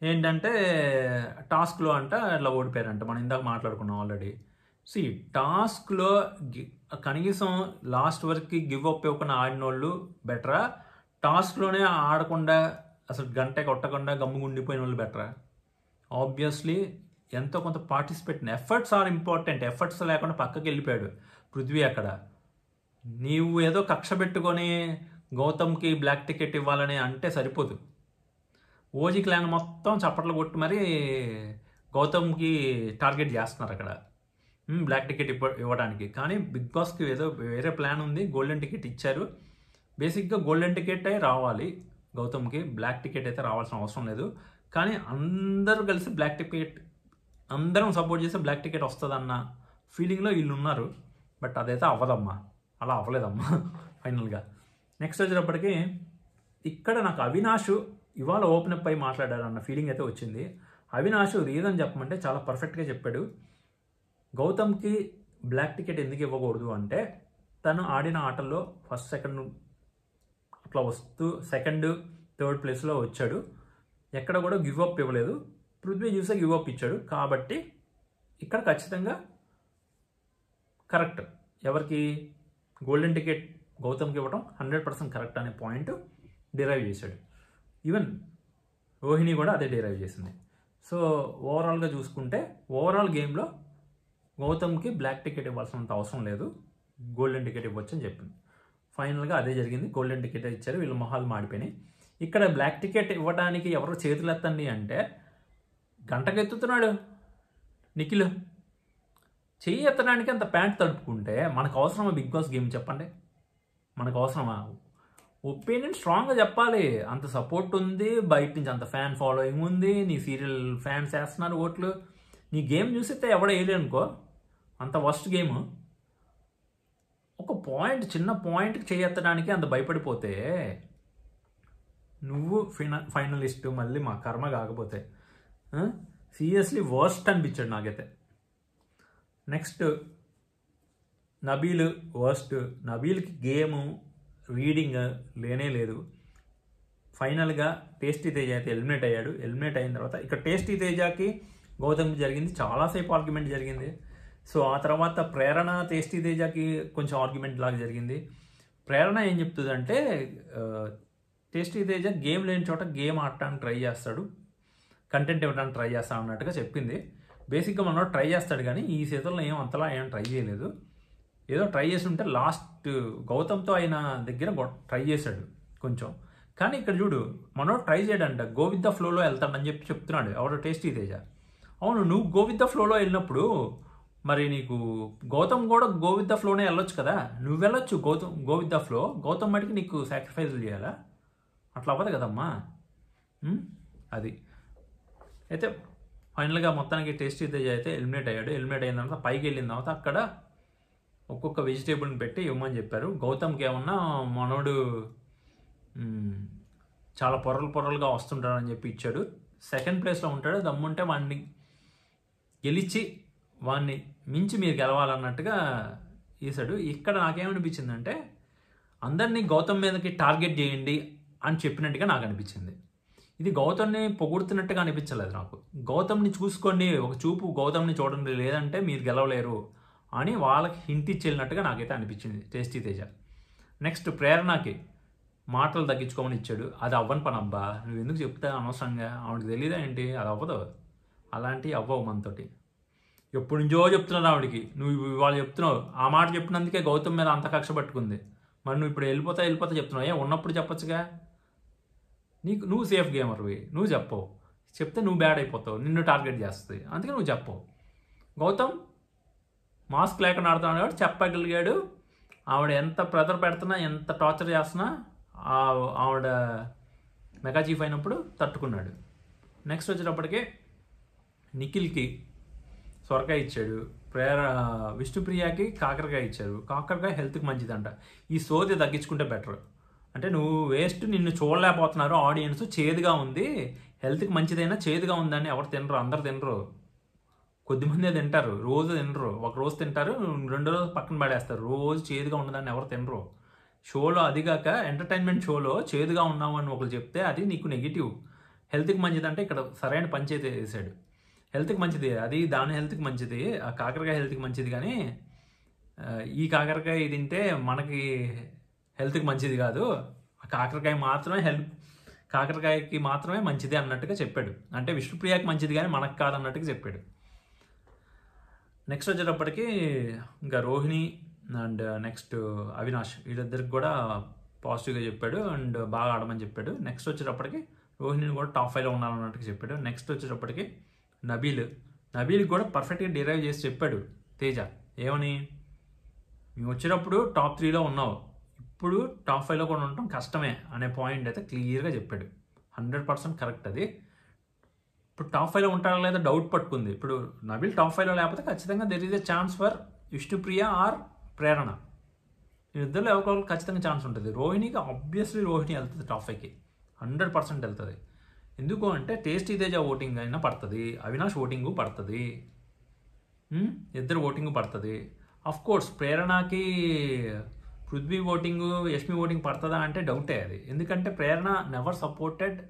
ఏంటంటే టాస్క్లో అంట అట్లా ఓడిపోయారంట. మనం ఇందాక మాట్లాడుకున్నాం ఆల్రెడీ. టాస్క్లో కనీసం లాస్ట్ వరకు గివ్ అప్ ఇవ్వకుండా ఆడిన వాళ్ళు బెటరా, టాస్క్లోనే ఆడకుండా అసలు గంట కొట్టకుండా గమ్ముగుండిపోయిన వాళ్ళు బెటరా? ఆబ్వియస్లీ ఎంతో కొంత participate, efforts are important. Efforts లేకుండా పక్కకి వెళ్ళిపోయాడు పృథ్వీ. అక్కడ నీవు ఏదో కక్ష పెట్టుకొని గౌతమ్కి బ్లాక్ టికెట్ ఇవ్వాలని అంటే సరిపోదు. ఓజీ క్లాన్ మొత్తం చప్పట్లు కొట్టి మరి గౌతమ్కి టార్గెట్ చేస్తున్నారు అక్కడ బ్లాక్ టికెట్ ఇవ్వడానికి. కానీ బిగ్ బాస్కి ఏదో వేరే ప్లాన్ ఉంది. గోల్డెన్ టికెట్ ఇచ్చారు. బేసిక్గా గోల్డెన్ టికెట్ రావాలి గౌతమ్కి, బ్లాక్ టికెట్ అయితే రావాల్సిన అవసరం లేదు. కానీ అందరూ కలిసి బ్లాక్ టికెట్, అందరం సపోర్ట్ చేస్తే బ్లాక్ టికెట్ వస్తుందన్న ఫీలింగ్లో వీళ్ళు ఉన్నారు. బట్ అదైతే అవ్వదమ్మా, అలా అవ్వలేదమ్మా ఫైనల్గా. నెక్స్ట్ వచ్చేటప్పటికి ఇక్కడ నాకు అవినాష్ ఇవాళ ఓపెన్ అప్ అయి మాట్లాడారు అన్న ఫీలింగ్ అయితే వచ్చింది. అవినాష్ రీజన్ చెప్పమంటే చాలా పర్ఫెక్ట్గా చెప్పాడు. గౌతమ్కి బ్లాక్ టికెట్ ఎందుకు ఇవ్వకూడదు అంటే తను ఆడిన ఆటల్లో ఫస్ట్ సెకండ్ అట్లా వస్తూ సెకండ్ థర్డ్ ప్లేస్లో వచ్చాడు. ఎక్కడ కూడా గివ్ అప్ ఇవ్వలేదు. పృథ్వీ చూసే గివ్ అప్ ఇచ్చాడు. కాబట్టి ఇక్కడ ఖచ్చితంగా కరెక్ట్. ఎవరికి గోల్డెన్ టికెట్ గౌతమ్కి ఇవ్వడం 100% కరెక్ట్ అనే పాయింట్ డిరైవ్ చేశాడు. ఈవెన్ రోహిణి కూడా అదే డిరైవ్ చేసింది. సో ఓవరాల్గా చూసుకుంటే ఓవరాల్ గేమ్లో గౌతమ్కి బ్లాక్ టికెట్ ఇవ్వాల్సినంత అవసరం లేదు, గోల్డెన్ టికెట్ ఇవ్వచ్చు అని చెప్పింది. ఫైనల్గా అదే జరిగింది. గోల్డెన్ టికెట్ ఇచ్చారు. వీళ్ళు మొహాలు మాడిపోయినాయి. ఇక్కడ బ్లాక్ టికెట్ ఇవ్వడానికి ఎవరు చేతులు ఎత్తండి అంటే గంటకెత్తుతున్నాడు నిఖిల్. చెయ్యి ఎత్తడానికి అంత ప్యాంట్ తడుపుకుంటే మనకు అవసరమా బిగ్ బాస్ గేమ్? చెప్పండి, మనకు అవసరమా? ఒపీనియన్ స్ట్రాంగ్గా చెప్పాలి. అంత సపోర్ట్ ఉంది, బయట నుంచి అంత ఫ్యాన్ ఫాలోయింగ్ ఉంది, నీ సీరియల్ ఫ్యాన్స్ వేస్తున్నారు ఓట్లు. నీ గేమ్ చూసితే ఎవడ వేయలేనుకో, అంత వర్స్ట్ గేమ్. ఒక పాయింట్, చిన్న పాయింట్కి చేయెత్తడానికి అంత భయపడిపోతే నువ్వు ఫైనలిస్ట్ మళ్ళీ మా కర్మ కాకపోతే సీరియస్లీ వర్స్ట్ అనిపించాడు నాకైతే. Next Nabeel worst. నబీల్కి గేము రీడింగ్ లేనే లేదు. ఫైనల్గా టేస్టీ తేజ అయితే ఎలిమినేట్ అయ్యాడు. ఎలిమినేట్ అయిన తర్వాత ఇక్కడ టేస్టీ తేజకి గౌతమ్కి జరిగింది చాలాసేపు ఆర్గ్యుమెంట్ జరిగింది. సో ఆ తర్వాత ప్రేరణ టేస్టీ తేజకి కొంచెం ఆర్గ్యుమెంట్ లాగా జరిగింది. ప్రేరణ ఏం చెప్తుందంటే టేస్టీ తేజ గేమ్ లేని చోట గేమ్ ఆడటానికి ట్రై చేస్తాడు, కంటెంట్ ఇవ్వడానికి ట్రై చేస్తాడు అన్నట్టుగా చెప్పింది. బేసిక్గా మనోడు ట్రై చేస్తాడు కానీ ఈ సీజన్లో అంతలా ఏం ట్రై చేయలేదు. ఏదో ట్రై చేసి ఉంటే లాస్ట్ గౌతమ్తో ఆయన దగ్గర ట్రై చేశాడు కొంచెం. కానీ ఇక్కడ చూడు మనోడు ట్రై చేయడంట, గో విత్ ద ఫ్లోలో వెళ్తాడని చెప్పి చెప్తున్నాడు ఎవడో టేస్టీ తేజ. అవును, నువ్వు గో విత్ ద ఫ్లోలో వెళ్ళినప్పుడు మరి నీకు గౌతమ్ కూడా గో విత్ ద ఫ్లోనే వెళ్ళొచ్చు కదా. నువ్వు వెళ్ళొచ్చు go with the flow, Gautam మటుకి నీకు సాక్రిఫైస్ చేయాలా? అట్లా అవ్వదు కదమ్మా. అది అయితే ఫైనల్గా మొత్తానికి టేస్టీ తేజ అయితే ఎలిమినేట్ అయ్యాడు. ఎలిమినేట్ అయిన తర్వాత పైకి వెళ్ళిన తర్వాత అక్కడ ఒక్కొక్క వెజిటేబుల్ని పెట్టి ఇవ్వమని చెప్పారు. గౌతమ్కి ఏమన్నా మనోడు చాలా పొరలుగా వస్తుంటాడని చెప్పి ఇచ్చాడు. సెకండ్ ప్లేస్లో ఉంటాడు, దమ్ముంటే వాడిని గెలిచి వాడిని మించి మీరు గెలవాలన్నట్టుగా వేసాడు. ఇక్కడ నాకేమనిపించిందంటే అందరినీ గౌతమ్ మీదకి టార్గెట్ చేయండి అని చెప్పినట్టుగా నాకు అనిపించింది. ఇది గౌతమ్ని పొగుడుతున్నట్టుగా అనిపించలేదు నాకు. గౌతమ్ని చూసుకోండి, ఒక చూపు గౌతమ్ని చూడండి, లేదంటే మీరు గెలవలేరు అని వాళ్ళకి హింట్ ఇచ్చి వెళ్ళినట్టుగా నాకైతే అనిపించింది టేస్టీ తేజ. నెక్స్ట్ ప్రేరణకి మాటలు తగ్గించుకోమని ఇచ్చాడు. అది అవ్వని పని అబ్బా, నువ్వు ఎందుకు చెప్తా అనవసరంగా, ఆవిడకి తెలియదా ఏంటి? అది అవ్వదు, అలాంటివి అవ్వవు మనతోటి. ఎప్పుడు నుంచో చెప్తున్నావు ఆవిడికి, నువ్వు ఇవాళ చెప్తున్నావు. ఆ మాట చెప్పినందుకే గౌతమ్ మీద అంత కక్ష పట్టుకుంది. మరి నువ్వు ఇప్పుడు వెళ్ళిపోతా చెప్తున్నావు. ఉన్నప్పుడు చెప్పొచ్చుగా. నువ్వు సేఫ్ గేమర్వి, నువ్వు చెప్పవు. చెప్తే నువ్వు బ్యాడ్ అయిపోతావు, నిన్ను టార్గెట్ చేస్తుంది. అందుకే నువ్వు చెప్పవు. గౌతమ్ మాస్క్ లేకుండా ఆడుతున్నాడు కాబట్టి చెప్పగలిగాడు. ఆవిడ ఎంత ప్రెజర్ పెడుతున్నా, ఎంత టార్చర్ చేస్తున్నా ఆవిడ మెగా చీఫ్ అయినప్పుడు తట్టుకున్నాడు. నెక్స్ట్ వచ్చేటప్పటికి నిఖిల్కి సొరకాయ ఇచ్చాడు, విష్ణుప్రియకి కాకరకాయ ఇచ్చారు. కాకరకాయ హెల్త్కి మంచిదంట. ఈ సోది తగ్గించుకుంటే బెటర్. అంటే నువ్వు వేస్ట్, నిన్ను చూడలేకపోతున్నారు ఆడియన్స్, చేదుగా ఉంది, హెల్త్కి మంచిదైనా చేదుగా ఉందని ఎవరు తినరు, అందరు తినరు. కొద్దిమందే తింటారు, రోజు తినరు. ఒక రోజు తింటారు, 2 రోజులు పక్కన పడేస్తారు. రోజు చేదుగా ఉన్నదాన్ని ఎవరు తినరు. షోలో అదిగాక ఎంటర్టైన్మెంట్ షోలో చేదుగా ఉన్నావు అని ఒకరు చెప్తే అది నీకు నెగిటివ్. హెల్త్కి మంచిదంటే ఇక్కడ సరైన పంచాయతీ వేసాడు. హెల్త్కి మంచిది అది, దాని హెల్త్కి మంచిది, ఆ కాకరకాయ హెల్త్కి మంచిది. కానీ ఈ కాకరకాయ తింటే మనకి హెల్త్కి మంచిది కాదు, ఆ కాకరకాయ మాత్రమే కాకరకాయకి మాత్రమే మంచిది అన్నట్టుగా చెప్పాడు. అంటే విష్ణుప్రియకి మంచిది కానీ మనకు కాదన్నట్టుగా చెప్పాడు. నెక్స్ట్ వచ్చేటప్పటికి ఇంకా రోహిణి అండ్ నెక్స్ట్ అవినాష్ వీళ్ళిద్దరికి కూడా పాజిటివ్గా చెప్పాడు అండ్ బాగా ఆడమని చెప్పాడు. నెక్స్ట్ వచ్చేటప్పటికి రోహిణిని కూడా టాప్ 5లో ఉండాలన్నట్టుగా చెప్పాడు. నెక్స్ట్ వచ్చేటప్పటికి నబీల్కి కూడా పర్ఫెక్ట్గా డిరైవ్ చేసి చెప్పాడు తేజ. ఏమని, మేము వచ్చేటప్పుడు టాప్ 3లో ఉన్నావు, ఇప్పుడు టాప్ 5లో కూడా ఉండటం కష్టమే అనే పాయింట్ అయితే క్లియర్గా చెప్పాడు. 100% కరెక్ట్ అది. ఇప్పుడు టాప్ 5లో ఉంటారా లేదా డౌట్ పట్టుకుంది. ఇప్పుడు నబీల్ టాప్ 5లో లేకపోతే ఖచ్చితంగా there is a chance for Vishnupriya or Prerana. వీళ్ళిద్దరిలో ఎవరికొకరికి ఖచ్చితంగా ఛాన్స్ ఉంటుంది. రోహిణికి ఆబ్వియస్లీ రోహిణి వెళ్తుంది టాప్ 5కి, 100% వెళ్తుంది. ఎందుకు అంటే టేస్టీ తేజ ఓటింగ్ అయినా పడుతుంది, అవినాష్ ఓటింగు పడుతుంది, ఇద్దరు ఓటింగు పడుతుంది. కోర్స్ ప్రేరణకి పృథ్వీ ఓటింగు, యష్మి ఓటింగ్ పడుతుందా అంటే డౌటే అది. ఎందుకంటే Prerana never supported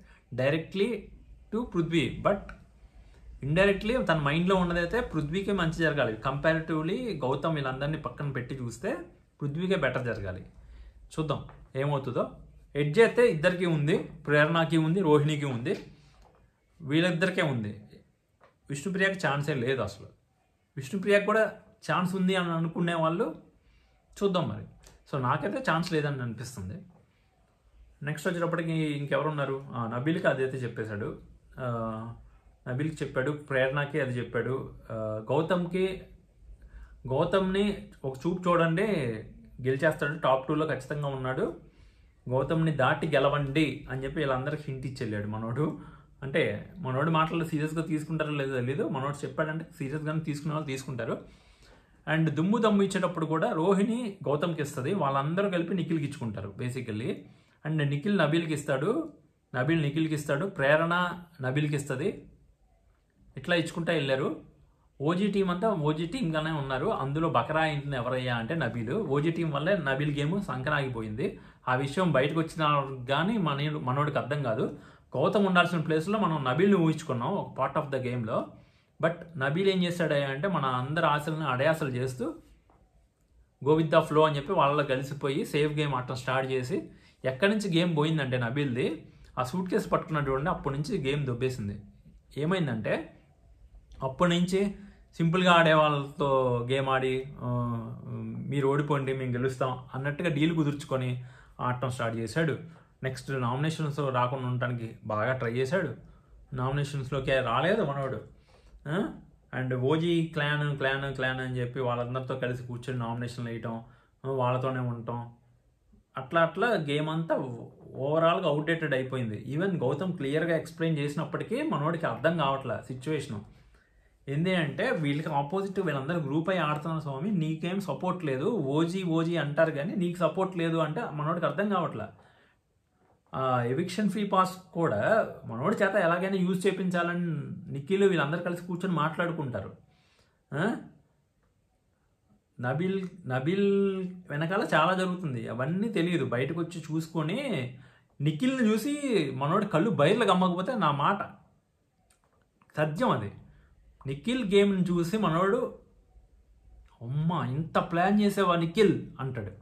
directly to Prithvi, but indirectly తన మైండ్లో ఉన్నదైతే పృథ్వీకే మంచి జరగాలి. కంపారిటివ్లీ గౌతమ్ వీళ్ళందరినీ పక్కన పెట్టి చూస్తే పృథ్వీకే బెటర్ జరగాలి. చూద్దాం ఏమవుతుందో. ఎడ్జ్ అయితే ఇద్దరికి ఉంది, ప్రేరణకి ఉంది, రోహిణికి ఉంది, వీళ్ళిద్దరికే ఉంది. విష్ణుప్రియకి ఛాన్సే లేదు అసలు. విష్ణుప్రియకి కూడా ఛాన్స్ ఉంది అని అనుకునే వాళ్ళు చూద్దాం మరి. సో నాకైతే ఛాన్స్ లేదని అనిపిస్తుంది. నెక్స్ట్ వచ్చేటప్పటికి ఇంకెవరున్నారు, నబీల్కి అదైతే చెప్పేశాడు, నబీల్కి చెప్పాడు, ప్రేరణకి అది చెప్పాడు. గౌతమ్ని ఒక చూపు చూడండి గెలిచేస్తాడు, టాప్ 2లో ఖచ్చితంగా ఉన్నాడు, గౌతమ్ని దాటి గెలవండి అని చెప్పి వీళ్ళందరికీ హింట్ ఇచ్చి వెళ్ళాడు మనోడు. అంటే మనోడు మాటలు సీరియస్గా తీసుకుంటారో లేదో తెలీదు, మనోడు చెప్పాడంటే సీరియస్గానే తీసుకునే వాళ్ళు తీసుకుంటారు. అండ్ దమ్ము ఇచ్చేటప్పుడు కూడా రోహిణి గౌతమ్కి ఇస్తుంది, వాళ్ళందరూ కలిపి నిఖిల్కి ఇచ్చుకుంటారు బేసికల్లీ. అండ్ నిఖిల్ నబీల్కి ఇస్తాడు, నబీల్ నిఖిల్కి ఇస్తాడు, ప్రేరణ నబీల్కి ఇస్తుంది. ఇట్లా ఇచ్చుకుంటా వెళ్ళారు. ఓజీ టీం అంతా ఓజీ టీంగానే ఉన్నారు. అందులో బకరా అయింది ఎవరయ్యా అంటే నబీల్. ఓజీ టీం వల్లే నబీల్ గేమ్ సంకనాగిపోయింది. ఆ విషయం బయటకు వచ్చినా కానీ మనోడికి అర్థం కాదు. గౌతమ్ ఉండాల్సిన ప్లేస్లో మనం నబీల్ని ఊహించుకున్నాం ఒక పార్ట్ ఆఫ్ ద గేమ్లో. బట్ నబీల్ ఏం చేస్తాడు అంటే మన అందరి ఆశలను అడయాసలు చేస్తూ గో విత్ ద ఫ్లో అని చెప్పి వాళ్ళలో కలిసిపోయి సేఫ్ గేమ్ ఆడటం స్టార్ట్ చేసి ఎక్కడి నుంచి గేమ్ పోయిందంటే నబీల్ది ఆ సూట్ కేసు పట్టుకున్నటువంటి అప్పటి నుంచి గేమ్ దొబ్బేసింది. ఏమైందంటే అప్పటి నుంచి సింపుల్గా ఆడే వాళ్ళతో గేమ్ ఆడి మీరు ఓడిపోండి మేము గెలుస్తాం అన్నట్టుగా డీల్ కుదుర్చుకొని ఆడటం స్టార్ట్ చేశాడు. నెక్స్ట్ నామినేషన్స్ రాకుండా ఉండటానికి బాగా ట్రై చేశాడు. నామినేషన్స్లోకి రాలేదు మనోడు. అండ్ ఓజీ క్లాన్ అని చెప్పి వాళ్ళందరితో కలిసి కూర్చొని నామినేషన్లు వేయటం, వాళ్ళతోనే ఉండటం, అట్లా గేమ్ అంతా ఓవరాల్గా అవుట్డేటెడ్ అయిపోయింది. ఈవెన్ గౌతమ్ క్లియర్గా ఎక్స్ప్లెయిన్ చేసినప్పటికీ మనోడికి అర్థం కావట్లే సిచ్యువేషను. ఏంటి అంటే వీళ్ళకి ఆపోజిట్ వీళ్ళందరూ గ్రూప్ అయి ఆడుతున్నారు స్వామి, నీకేం సపోర్ట్ లేదు, ఓజీ అంటారు కానీ నీకు సపోర్ట్ లేదు అంటే మనోడికి అర్థం కావట్లే. ఎవిక్షన్ ఫ్రీ పాస్ కూడా మనోడి చేత ఎలాగైనా యూజ్ చేయించాలని నిఖిల్ వీళ్ళందరూ కలిసి కూర్చొని మాట్లాడుకుంటారు. నబీల్ వెనకాల చాలా జరుగుతుంది, అవన్నీ తెలియదు. బయటకు వచ్చి చూసుకొని నిఖిల్ని చూసి మనోడి కళ్ళు బయర్లు గమ్మకపోతే నా మాట సత్యం అది. నిఖిల్ గేమ్ని చూసి మనోడు అమ్మా ఇంత ప్లాన్ చేసేవా నిఖిల్ అంటాడు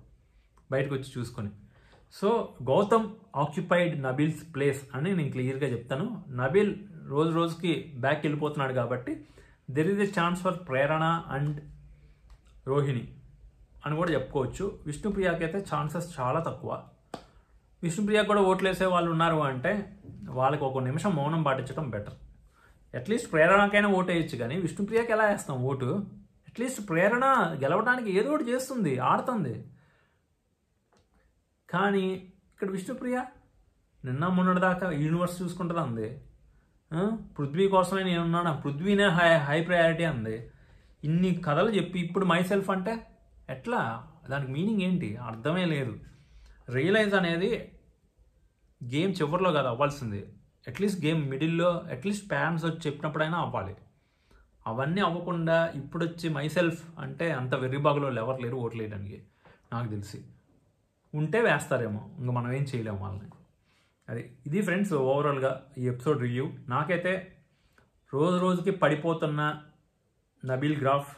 బయటకు వచ్చి చూసుకొని. సో గౌతమ్ ఆక్యుపైడ్ నబీల్స్ ప్లేస్ అని నేను క్లియర్గా చెప్తాను. నబీల్ రోజుకి బ్యాక్ వెళ్ళిపోతున్నాడు కాబట్టి there is a chance for Prerana and Rohini అని కూడా చెప్పుకోవచ్చు. విష్ణుప్రియకి అయితే ఛాన్సెస్ చాలా తక్కువ. విష్ణుప్రియకి కూడా ఓట్లు వేసే వాళ్ళు ఉన్నారు అంటే వాళ్ళకి ఒక నిమిషం మౌనం పాటించడం బెటర్. అట్లీస్ట్ ప్రేరణకైనా ఓటు వేయచ్చు, కానీ విష్ణుప్రియకి ఎలా వేస్తాం ఓటు? అట్లీస్ట్ ప్రేరణ గెలవడానికి ఏదో ఒకటి చేస్తుంది, ఆడుతుంది. కానీ ఇక్కడ విష్ణుప్రియ నిన్న మొన్నటిదాకా యూనివర్స్ చూసుకుంటుంది అంది, పృథ్వీ కోసమే నేనున్నాను, పృథ్వీనే హై ప్రయారిటీ అంది. ఇన్ని కథలు చెప్పి ఇప్పుడు మై సెల్ఫ్ అంటే ఎట్లా? దానికి మీనింగ్ ఏంటి? అర్థమే లేదు. రియలైజ్ అనేది గేమ్ చివరిలో కాదు అవ్వాల్సింది, అట్లీస్ట్ గేమ్ మిడిల్లో అట్లీస్ట్ పేరెంట్స్ వచ్చి చెప్పినప్పుడైనా అవ్వాలి. అవన్నీ అవ్వకుండా ఇప్పుడు వచ్చి మై సెల్ఫ్ అంటే అంత వెర్రిబాగులో ఎవరు లేరు ఓట్లు వేయడానికి నాకు తెలిసి. ఉంటే వేస్తారేమో, ఇంకా మనం ఏం చేయలేము వాళ్ళని. అది ఇది ఫ్రెండ్స్ ఓవరాల్గా ఈ ఎపిసోడ్ రివ్యూ. నాకైతే రోజు రోజుకి పడిపోతున్న నబీల్ గ్రాఫ్,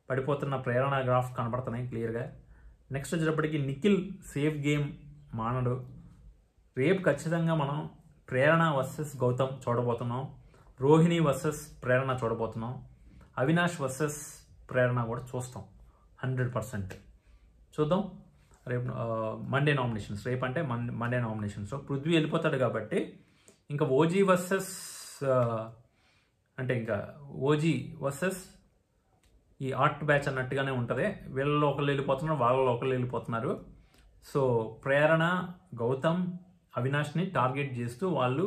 పడిపోతున్న ప్రేరణ గ్రాఫ్ కనబడుతున్నాయి క్లియర్గా. నెక్స్ట్ వచ్చేటప్పటికి నిఖిల్ సేఫ్ గేమ్ మానడు. రేపు ఖచ్చితంగా మనం ప్రేరణ వర్సెస్ గౌతమ్ చూడబోతున్నాం, రోహిణి వర్సెస్ ప్రేరణ చూడబోతున్నాం, అవినాష్ వర్సెస్ ప్రేరణ కూడా చూస్తాం 100%. చూద్దాం రేపు మండే నామినేషన్స్. రేపు అంటే మండే నామినేషన్స్. పృథ్వీ వెళ్ళిపోతాడు కాబట్టి ఇంకా ఓజీ వర్సెస్ అంటే ఇంకా ఓజీ వర్సెస్ ఈ ఆర్ట్ బ్యాచ్ అన్నట్టుగానే ఉంటుంది. వీళ్ళలో ఒకళ్ళు వెళ్ళిపోతున్నారు, వాళ్ళలో ఒకళ్ళు వెళ్ళిపోతున్నారు. సో ప్రేరణ, గౌతమ్, అవినాష్ని టార్గెట్ చేస్తూ వాళ్ళు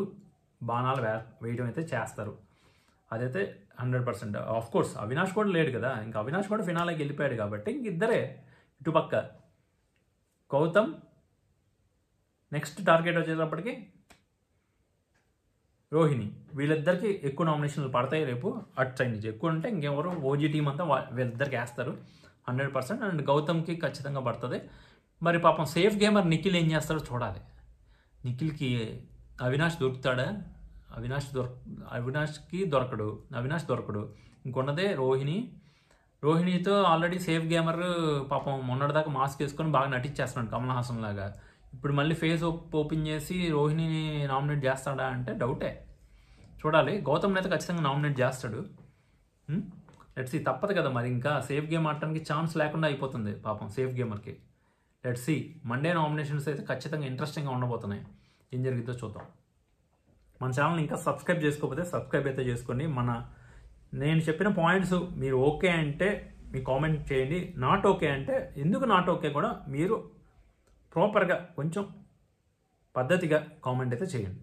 బాణాలు వేయడం అయితే చేస్తారు. అదైతే 100%. ఆఫ్ కోర్స్ అవినాష్ కూడా లేడు కదా, ఇంకా అవినాష్ కూడా ఫినాలేకి వెళ్ళిపోయాడు కాబట్టి ఇంక ఇద్దరే ఇటుపక్క గౌతమ్. నెక్స్ట్ టార్గెట్ వచ్చేటప్పటికి రోహిణి. వీళ్ళిద్దరికి ఎక్కువ నామినేషన్లు పడతాయి రేపు. అటు సైడ్ నుంచి ఎక్కువ ఉంటే ఇంకెవరు ఓజీ టీం అంతా వీళ్ళిద్దరికి వేస్తారు 100%. అండ్ గౌతమ్కి ఖచ్చితంగా పడుతుంది. మరి పాపం సేఫ్ గేమర్ నిఖిల్ ఏం చేస్తాడో చూడాలి. నిఖిల్కి అవినాష్ దొరుకుతాడా? అవినాష్కి దొరకడు, అవినాష్ దొరకడు. ఇంకొన్నదే రోహిణి. రోహిణితో ఆల్రెడీ సేఫ్ గేమర్ పాపం మొన్నటిదాకా మాస్క్ వేసుకొని బాగా నటించేస్తున్నాడు కమల్ హాసన్ లాగా. ఇప్పుడు మళ్ళీ ఫేస్ ఓపెన్ చేసి రోహిణిని నామినేట్ చేస్తాడా అంటే డౌటే. చూడాలి. గౌతమ్ని అయితే ఖచ్చితంగా నామినేట్ చేస్తాడు. Let's see. తప్పదు కదా మరి, ఇంకా సేఫ్ గేమ్ ఆడటానికి ఛాన్స్ లేకుండా అయిపోతుంది పాపం సేఫ్ గేమర్కి. Let's see. మండే నామినేషన్స్ అయితే ఖచ్చితంగా ఇంట్రెస్టింగ్గా ఉండబోతున్నాయి. ఏం జరిగిద్దో చూద్దాం. మన ఛానల్ని ఇంకా సబ్స్క్రైబ్ చేసుకోకపోతే సబ్స్క్రైబ్ అయితే చేసుకోండి. నేను చెప్పిన పాయింట్స్ మీరు ఓకే అంటే మీ కామెంట్ చేయండి, నాట్ ఓకే అంటే ఎందుకు నాట్ ఓకే కూడా మీరు ప్రాపర్గా కొంచెం పద్ధతిగా కామెంట్ అయితే చేయండి.